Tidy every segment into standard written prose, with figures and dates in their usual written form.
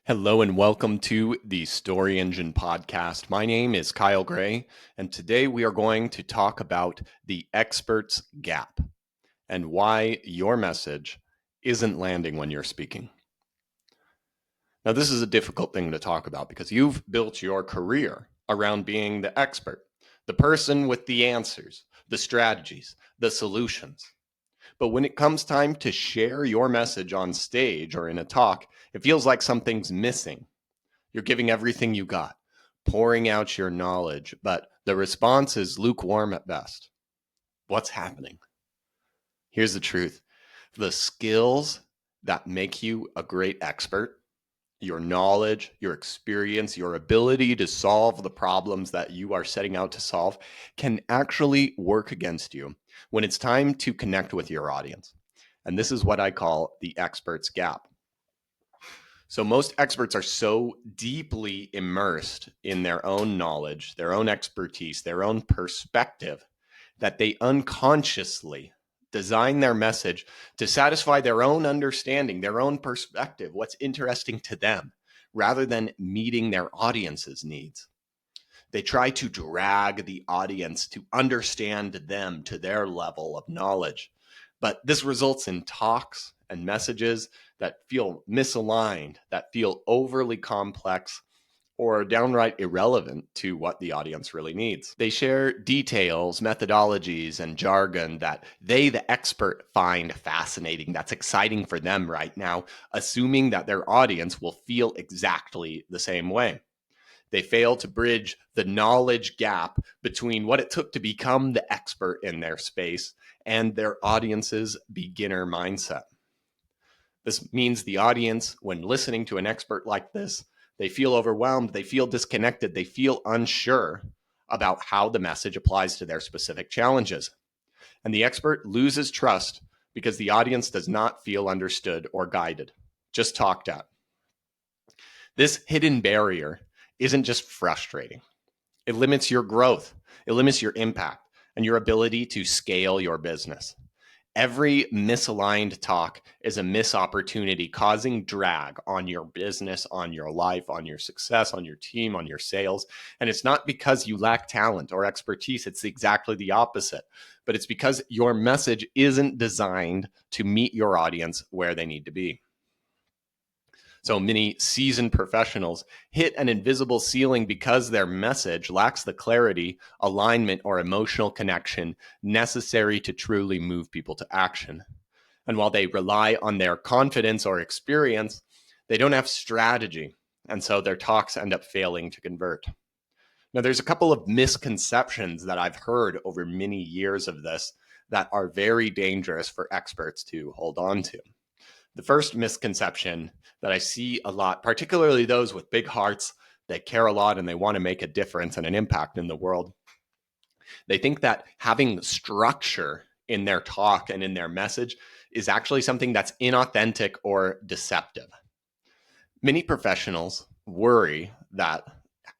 Hello and welcome to the Story Engine podcast. My name is Kyle Gray, and today we are going to talk about the expert's gap and why your message isn't landing when you're speaking. Now, this is a difficult thing to talk about because you've built your career around being the expert, the person with the answers, the strategies, the solutions. But when it comes time to share your message on stage or in a talk, it feels like something's missing. You're giving everything you got, pouring out your knowledge, but the response is lukewarm at best. What's happening? Here's the truth. The skills that make you a great expert, your knowledge, your experience, your ability to solve the problems that you are setting out to solve can actually work against you when it's time to connect with your audience. And this is what I call the expert's gap. So most experts are so deeply immersed in their own knowledge, their own expertise, their own perspective, that they unconsciously design their message to satisfy their own understanding, their own perspective, what's interesting to them, rather than meeting their audience's needs. They try to drag the audience to understand them to their level of knowledge. But this results in talks and messages that feel misaligned, that feel overly complex, or downright irrelevant to what the audience really needs. They share details, methodologies, and jargon that they, the expert, find fascinating, that's exciting for them right now, assuming that their audience will feel exactly the same way. They fail to bridge the knowledge gap between what it took to become the expert in their space and their audience's beginner mindset. This means the audience, when listening to an expert like this, they feel overwhelmed, they feel disconnected, they feel unsure about how the message applies to their specific challenges. And the expert loses trust because the audience does not feel understood or guided, just talked at. This hidden barrier isn't just frustrating. It limits your growth, it limits your impact, and your ability to scale your business. Every misaligned talk is a missed opportunity, causing drag on your business, on your life, on your success, on your team, on your sales. And it's not because you lack talent or expertise. It's exactly the opposite. But it's because your message isn't designed to meet your audience where they need to be. So many seasoned professionals hit an invisible ceiling because their message lacks the clarity, alignment, or emotional connection necessary to truly move people to action. And while they rely on their confidence or experience, they don't have strategy. And so their talks end up failing to convert. Now, there's a couple of misconceptions that I've heard over many years of this that are very dangerous for experts to hold on to. The first misconception that I see a lot, particularly those with big hearts that care a lot and they want to make a difference and an impact in the world, they think that having structure in their talk and in their message is actually something that's inauthentic or deceptive. Many professionals worry that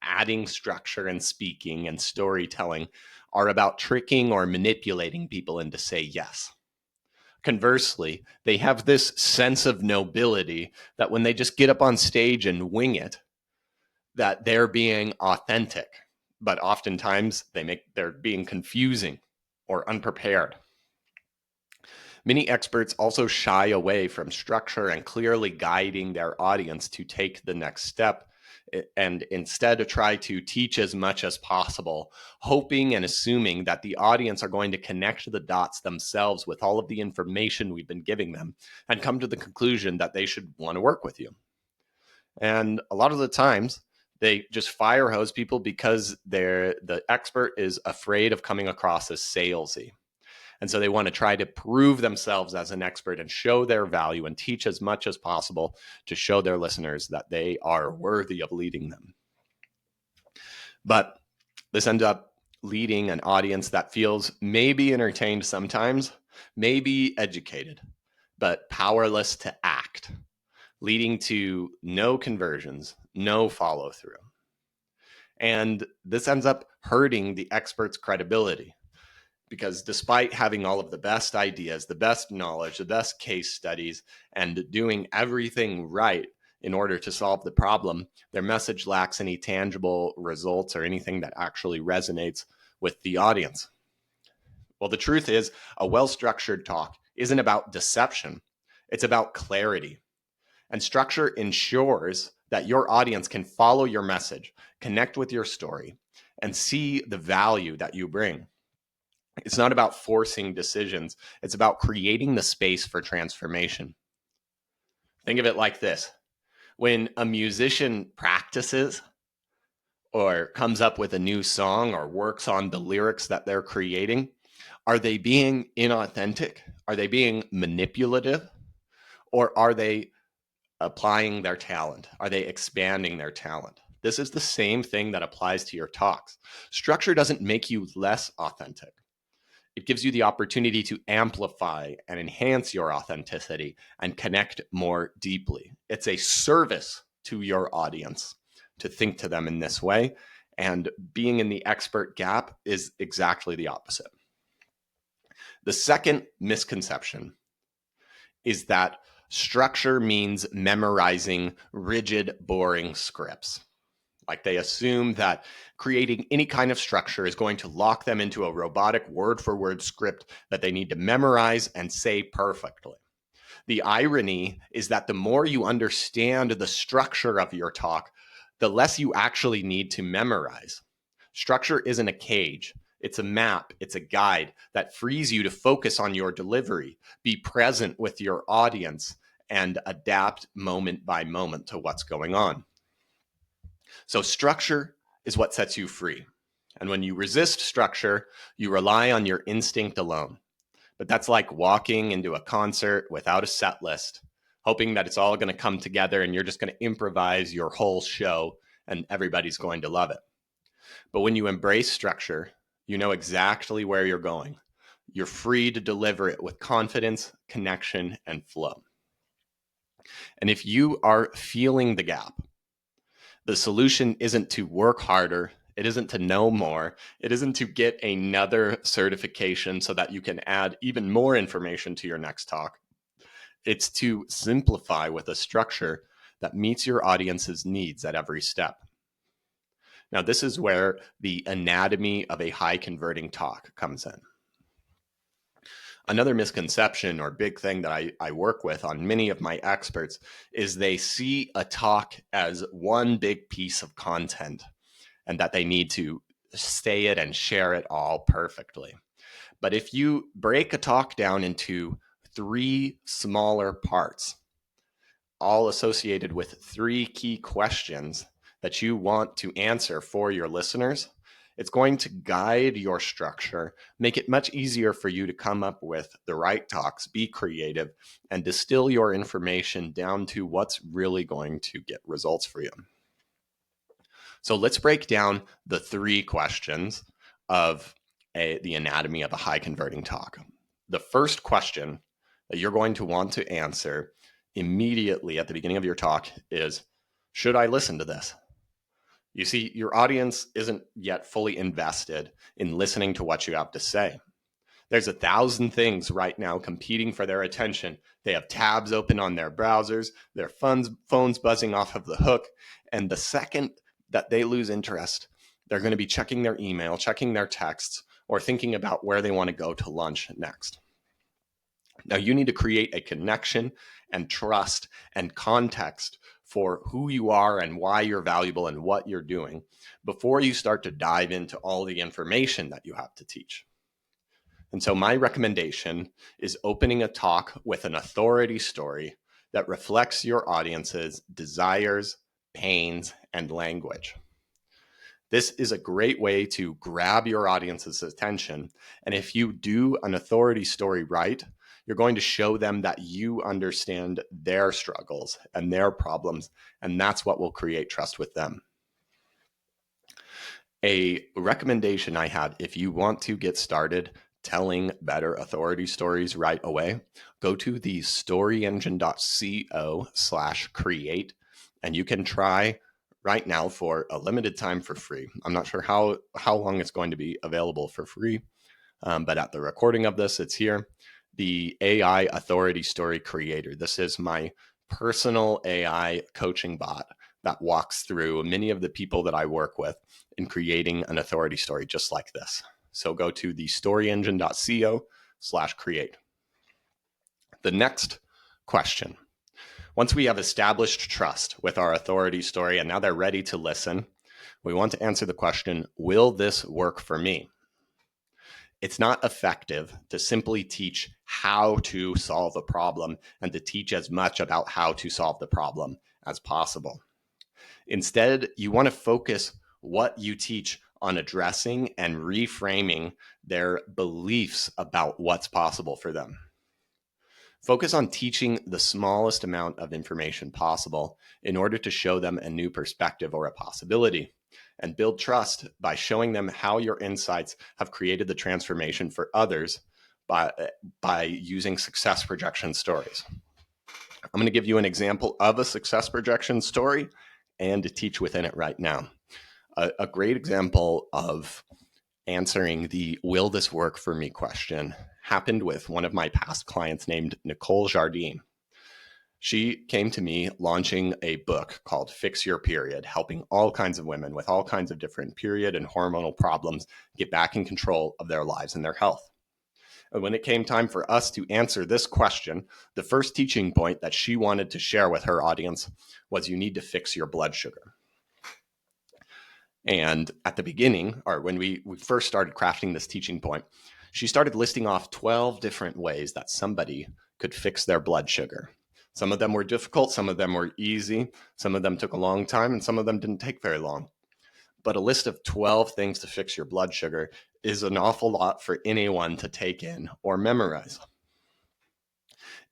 adding structure and speaking and storytelling are about tricking or manipulating people into say yes. Conversely, they have this sense of nobility that when they just get up on stage and wing it, that they're being authentic. But oftentimes they're being confusing or unprepared. Many experts also shy away from structure and clearly guiding their audience to take the next step and instead try to teach as much as possible, hoping and assuming that the audience are going to connect the dots themselves with all of the information we've been giving them and come to the conclusion that they should want to work with you. And a lot of the times, they just fire hose people because the expert is afraid of coming across as salesy. And so they want to try to prove themselves as an expert and show their value and teach as much as possible to show their listeners that they are worthy of leading them. But this ends up leading an audience that feels maybe entertained sometimes, maybe educated, but powerless to act, leading to no conversions, no follow through. And this ends up hurting the expert's credibility. Because despite having all of the best ideas, the best knowledge, the best case studies, and doing everything right, in order to solve the problem, their message lacks any tangible results or anything that actually resonates with the audience. Well, the truth is, a well-structured talk isn't about deception. It's about clarity. And structure ensures that your audience can follow your message, connect with your story, and see the value that you bring. It's not about forcing decisions. It's about creating the space for transformation. Think of it like this. When a musician practices or comes up with a new song or works on the lyrics that they're creating, are they being inauthentic? Are they being manipulative? Or are they applying their talent? Are they expanding their talent? This is the same thing that applies to your talks. Structure doesn't make you less authentic. It gives you the opportunity to amplify and enhance your authenticity and connect more deeply. It's a service to your audience to think to them in this way. And being in the expert gap is exactly the opposite. The second misconception is that structure means memorizing rigid, boring scripts. Like they assume that creating any kind of structure is going to lock them into a robotic word for word script that they need to memorize and say perfectly. The irony is that the more you understand the structure of your talk, the less you actually need to memorize. Structure isn't a cage. It's a map. It's a guide that frees you to focus on your delivery, be present with your audience, and adapt moment by moment to what's going on. So structure is what sets you free. And when you resist structure, you rely on your instinct alone. But that's like walking into a concert without a set list, hoping that it's all going to come together and you're just going to improvise your whole show and everybody's going to love it. But when you embrace structure, you know exactly where you're going. You're free to deliver it with confidence, connection, and flow. And if you are feeling the gap, the solution isn't to work harder. It isn't to know more. It isn't to get another certification so that you can add even more information to your next talk. It's to simplify with a structure that meets your audience's needs at every step. Now, this is where the anatomy of a high converting talk comes in. Another misconception or big thing that I work with on many of my experts is they see a talk as one big piece of content and that they need to say it and share it all perfectly. But if you break a talk down into 3 smaller parts, all associated with 3 key questions that you want to answer for your listeners, it's going to guide your structure, make it much easier for you to come up with the right talks, be creative, and distill your information down to what's really going to get results for you. So let's break down the 3 questions of the anatomy of a high converting talk. The first question that you're going to want to answer immediately at the beginning of your talk is, should I listen to this? You see, your audience isn't yet fully invested in listening to what you have to say. There's 1,000 things right now competing for their attention. They have tabs open on their browsers, their phones buzzing off of the hook, and the second that they lose interest, they're going to be checking their email, checking their texts, or thinking about where they want to go to lunch next. Now, you need to create a connection and trust and context for who you are and why you're valuable and what you're doing before you start to dive into all the information that you have to teach. And so my recommendation is opening a talk with an authority story that reflects your audience's desires, pains, and language. This is a great way to grab your audience's attention. And if you do an authority story right, you're going to show them that you understand their struggles and their problems, and that's what will create trust with them. A recommendation I have, if you want to get started telling better authority stories right away, go to the storyengine.co/create, and you can try right now for a limited time for free. I'm not sure how long it's going to be available for free, but at the recording of this, it's here. The AI Authority Story Creator. This is my personal AI coaching bot that walks through many of the people that I work with in creating an authority story just like this. So go to thestoryengine.co/create. The next question. Once we have established trust with our authority story and now they're ready to listen, we want to answer the question, will this work for me? It's not effective to simply teach how to solve a problem and to teach as much about how to solve the problem as possible. Instead, you want to focus what you teach on addressing and reframing their beliefs about what's possible for them. Focus on teaching the smallest amount of information possible in order to show them a new perspective or a possibility, and build trust by showing them how your insights have created the transformation for others by using success projection stories. I'm going to give you an example of a success projection story and to teach within it right now. A great example of answering the will this work for me question happened with one of my past clients named Nicole Jardine. She came to me launching a book called Fix Your Period, helping all kinds of women with all kinds of different period and hormonal problems get back in control of their lives and their health. And when it came time for us to answer this question, the first teaching point that she wanted to share with her audience was you need to fix your blood sugar. And at the beginning, or when we first started crafting this teaching point, she started listing off 12 different ways that somebody could fix their blood sugar. Some of them were difficult, some of them were easy, some of them took a long time, and some of them didn't take very long. But a list of 12 things to fix your blood sugar is an awful lot for anyone to take in or memorize,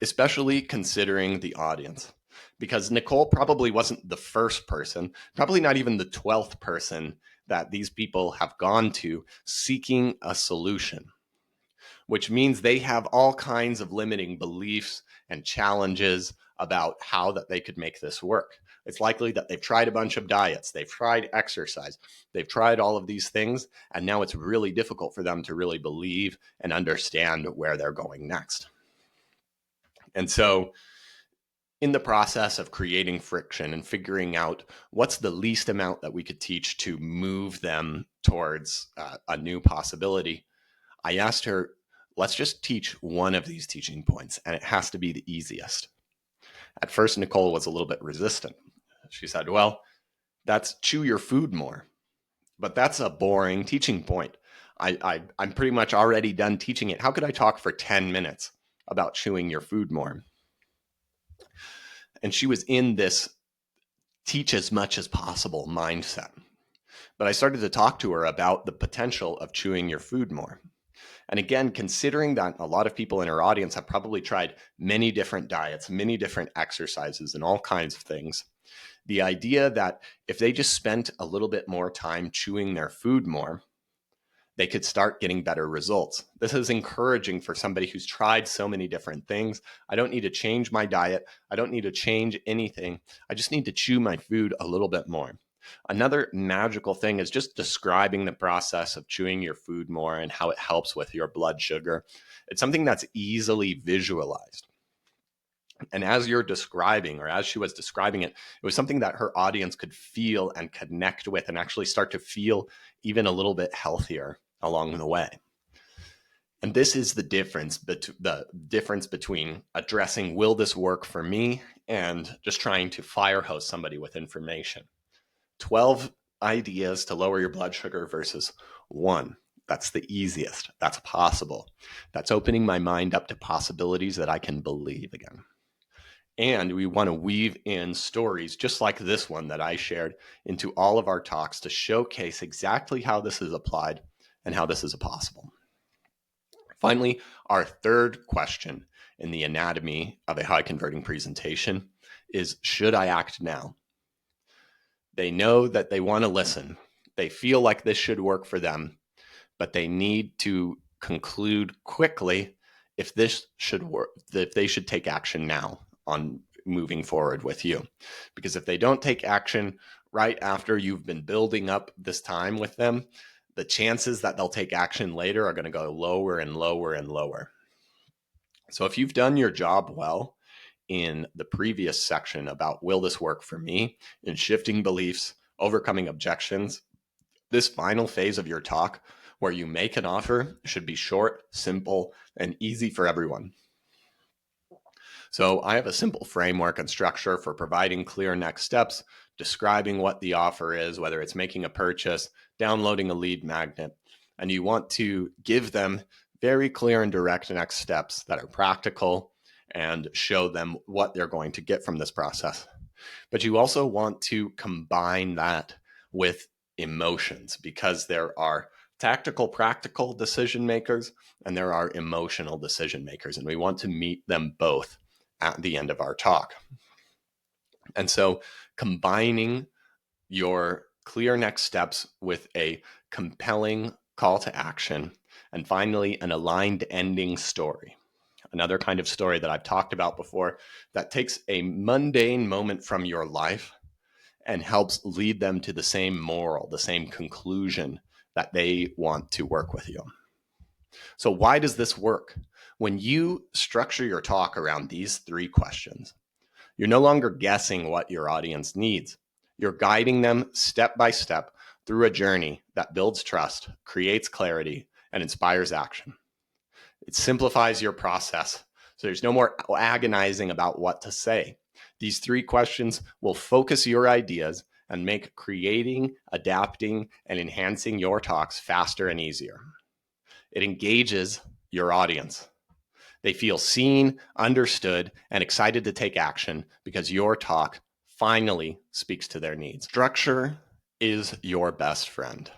especially considering the audience. Because Nicole probably wasn't the first person, probably not even the 12th person that these people have gone to seeking a solution, which means they have all kinds of limiting beliefs and challenges about how that they could make this work. It's likely that they've tried a bunch of diets, they've tried exercise, they've tried all of these things, and now it's really difficult for them to really believe and understand where they're going next. And so in the process of creating friction and figuring out what's the least amount that we could teach to move them towards a new possibility, I asked her, let's just teach one of these teaching points, and it has to be the easiest. At first, Nicole was a little bit resistant. She said, well, that's chew your food more. But that's a boring teaching point. I'm pretty much already done teaching it. How could I talk for 10 minutes about chewing your food more? And she was in this teach as much as possible mindset. But I started to talk to her about the potential of chewing your food more. And again, considering that a lot of people in her audience have probably tried many different diets, many different exercises, and all kinds of things, the idea that if they just spent a little bit more time chewing their food more, they could start getting better results. This is encouraging for somebody who's tried so many different things. I don't need to change my diet. I don't need to change anything. I just need to chew my food a little bit more. Another magical thing is just describing the process of chewing your food more and how it helps with your blood sugar. It's something that's easily visualized. And as you're describing, or as she was describing it, it was something that her audience could feel and connect with and actually start to feel even a little bit healthier along the way. And this is the difference between addressing, will this work for me, and just trying to fire hose somebody with information. 12 ideas to lower your blood sugar versus one. That's the easiest. That's possible. That's opening my mind up to possibilities that I can believe again. And we want to weave in stories just like this one that I shared into all of our talks to showcase exactly how this is applied and how this is possible. Finally, our third question in the anatomy of a high converting presentation is, should I act now? They know that they want to listen. They feel like this should work for them, but they need to conclude quickly if this should work, if they should take action now on moving forward with you. Because if they don't take action right after you've been building up this time with them, the chances that they'll take action later are going to go lower and lower and lower. So if you've done your job well in the previous section about will this work for me, in shifting beliefs, overcoming objections, this final phase of your talk where you make an offer should be short, simple, and easy for everyone. So I have a simple framework and structure for providing clear next steps, describing what the offer is, whether it's making a purchase, downloading a lead magnet, and you want to give them very clear and direct next steps that are practical and show them what they're going to get from this process. But you also want to combine that with emotions, because there are tactical, practical decision makers and there are emotional decision makers, and we want to meet them both at the end of our talk. And so combining your clear next steps with a compelling call to action, and finally an aligned ending story. Another kind of story that I've talked about before that takes a mundane moment from your life and helps lead them to the same moral, the same conclusion that they want to work with you. So why does this work? When you structure your talk around these 3 questions, you're no longer guessing what your audience needs. You're guiding them step by step through a journey that builds trust, creates clarity, and inspires action. It simplifies your process, so there's no more agonizing about what to say. These 3 questions will focus your ideas and make creating, adapting, and enhancing your talks faster and easier. It engages your audience. They feel seen, understood, and excited to take action because your talk finally speaks to their needs. Structure is your best friend.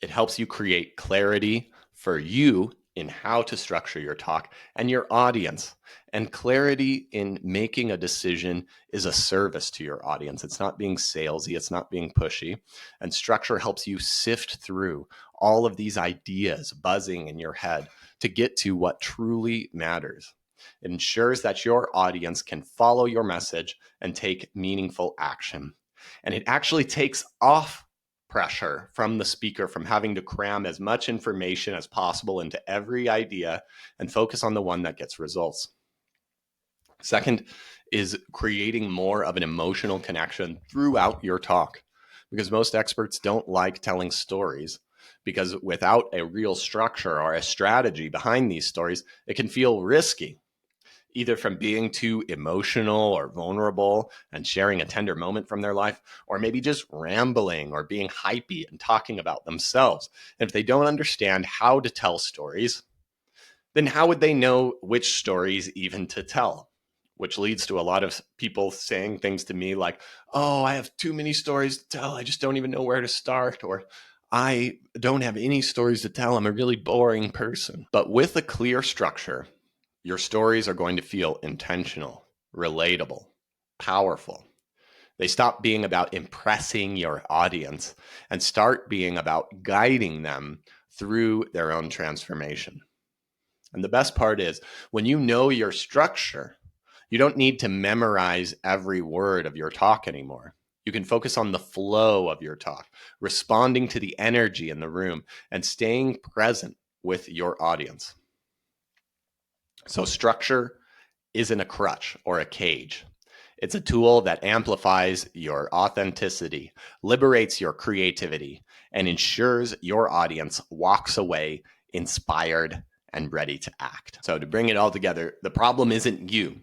It helps you create clarity for you in how to structure your talk and your audience. And clarity in making a decision is a service to your audience. It's not being salesy, it's not being pushy. And structure helps you sift through all of these ideas buzzing in your head to get to what truly matters. It ensures that your audience can follow your message and take meaningful action. And it actually takes off pressure from the speaker from having to cram as much information as possible into every idea and focus on the one that gets results. Second is creating more of an emotional connection throughout your talk, because most experts don't like telling stories, because without a real structure or a strategy behind these stories, it can feel risky, either from being too emotional or vulnerable and sharing a tender moment from their life, or maybe just rambling or being hypey and talking about themselves. And if they don't understand how to tell stories, then how would they know which stories even to tell? Which leads to a lot of people saying things to me like, oh, I have too many stories to tell. I just don't even know where to start. Or I don't have any stories to tell. I'm a really boring person. But with a clear structure, your stories are going to feel intentional, relatable, powerful. They stop being about impressing your audience and start being about guiding them through their own transformation. And the best part is, when you know your structure, you don't need to memorize every word of your talk anymore. You can focus on the flow of your talk, responding to the energy in the room, and staying present with your audience. So structure isn't a crutch or a cage. It's a tool that amplifies your authenticity, liberates your creativity, and ensures your audience walks away inspired and ready to act. So to bring it all together, the problem isn't you.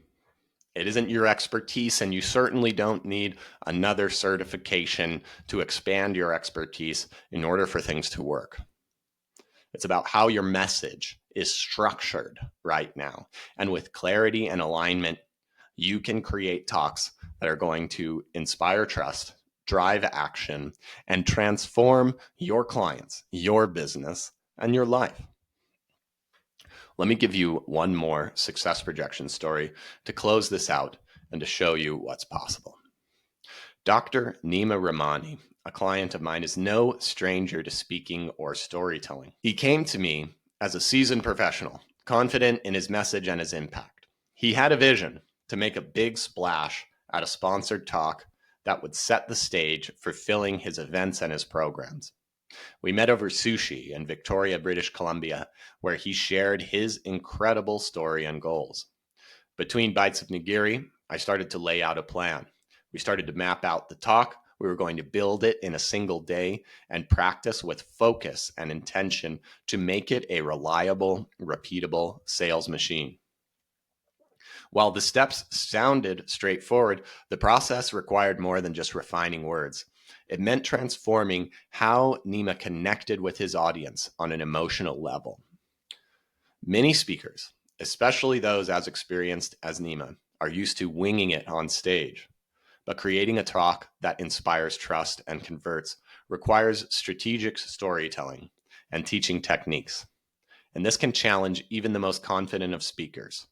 It isn't your expertise, and you certainly don't need another certification to expand your expertise in order for things to work. It's about how your message is structured right now. And with clarity and alignment, you can create talks that are going to inspire trust, drive action, and transform your clients, your business, and your life. Let me give you one more success projection story to close this out and to show you what's possible. Dr. Nima Rahmani, a client of mine, is no stranger to speaking or storytelling. He came to me as a seasoned professional, confident in his message and his impact. He had a vision to make a big splash at a sponsored talk that would set the stage for filling his events and his programs. We met over sushi in Victoria, British Columbia, where he shared his incredible story and goals. Between bites of nigiri, I started to lay out a plan. We started to map out the talk. We were going to build it in a single day and practice with focus and intention to make it a reliable, repeatable sales machine. While the steps sounded straightforward, the process required more than just refining words. It meant transforming how Nima connected with his audience on an emotional level. Many speakers, especially those as experienced as Nima, are used to winging it on stage. But creating a talk that inspires trust and converts requires strategic storytelling and teaching techniques. And this can challenge even the most confident of speakers,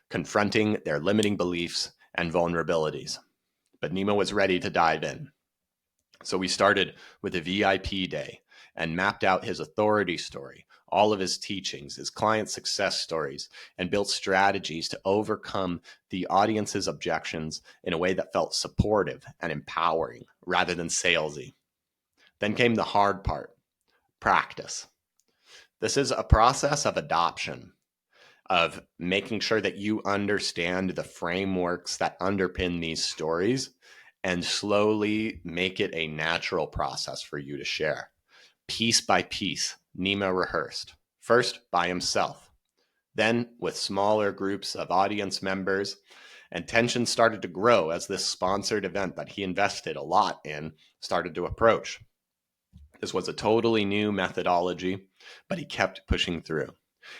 confronting their limiting beliefs and vulnerabilities. But Nima was ready to dive in. So we started with a VIP day and mapped out his authority story, all of his teachings, his client success stories, and built strategies to overcome the audience's objections in a way that felt supportive and empowering rather than salesy. Then came the hard part, practice. This is a process of adoption, of making sure that you understand the frameworks that underpin these stories and slowly make it a natural process for you to share. Piece by piece, Nima rehearsed, first by himself, then with smaller groups of audience members, and tension started to grow as this sponsored event that he invested a lot in started to approach. This was a totally new methodology, but he kept pushing through.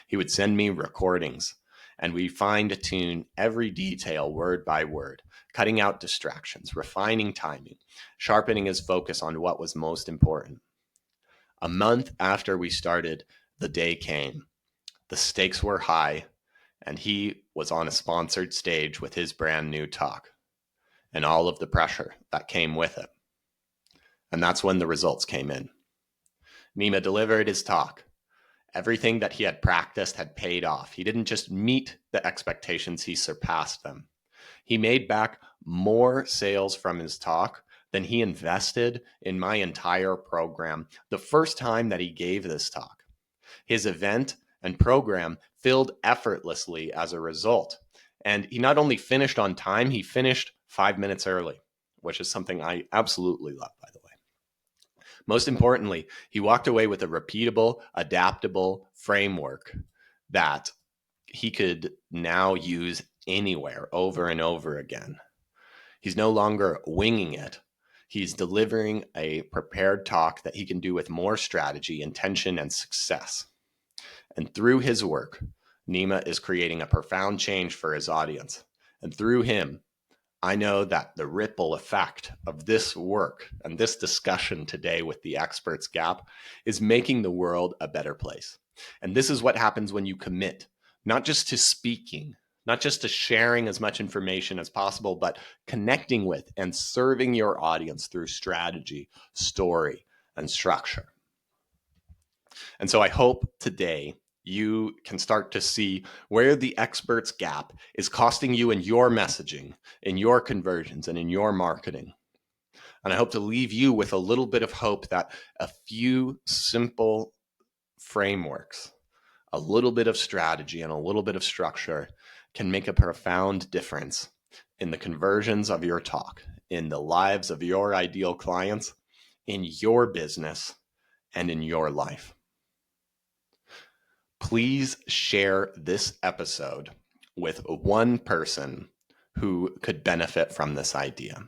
He would send me recordings, and we fine-tune every detail word by word, cutting out distractions, refining timing, sharpening his focus on what was most important. A month after we started, the day came. The stakes were high, and he was on a sponsored stage with his brand new talk and all of the pressure that came with it. And that's when the results came in. Nima delivered his talk. Everything that he had practiced had paid off. He didn't just meet the expectations, he surpassed them. He made back more sales from his talk than he invested in my entire program the first time that he gave this talk. His event and program filled effortlessly as a result. And he not only finished on time, he finished 5 minutes early, which is something I absolutely love, by the way. Most importantly, he walked away with a repeatable, adaptable framework that he could now use anywhere over and over again. He's no longer winging it. He's delivering a prepared talk that he can do with more strategy, intention, and success. And through his work, Nima is creating a profound change for his audience. And through him, I know that the ripple effect of this work and this discussion today with the Experts Gap is making the world a better place. And this is what happens when you commit, not just to speaking, not just to sharing as much information as possible, but connecting with and serving your audience through strategy, story, and structure. And so I hope today you can start to see where the Experts Gap is costing you in your messaging, in your conversions, and in your marketing. And I hope to leave you with a little bit of hope that a few simple frameworks, a little bit of strategy, and a little bit of structure can make a profound difference in the conversions of your talk, in the lives of your ideal clients, in your business, and in your life. Please share this episode with one person who could benefit from this idea,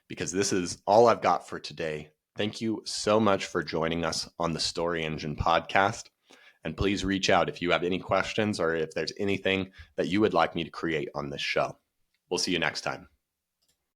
because this is all I've got for today. Thank you so much for joining us on the Story Engine podcast. And please reach out if you have any questions or if there's anything that you would like me to create on this show. We'll see you next time.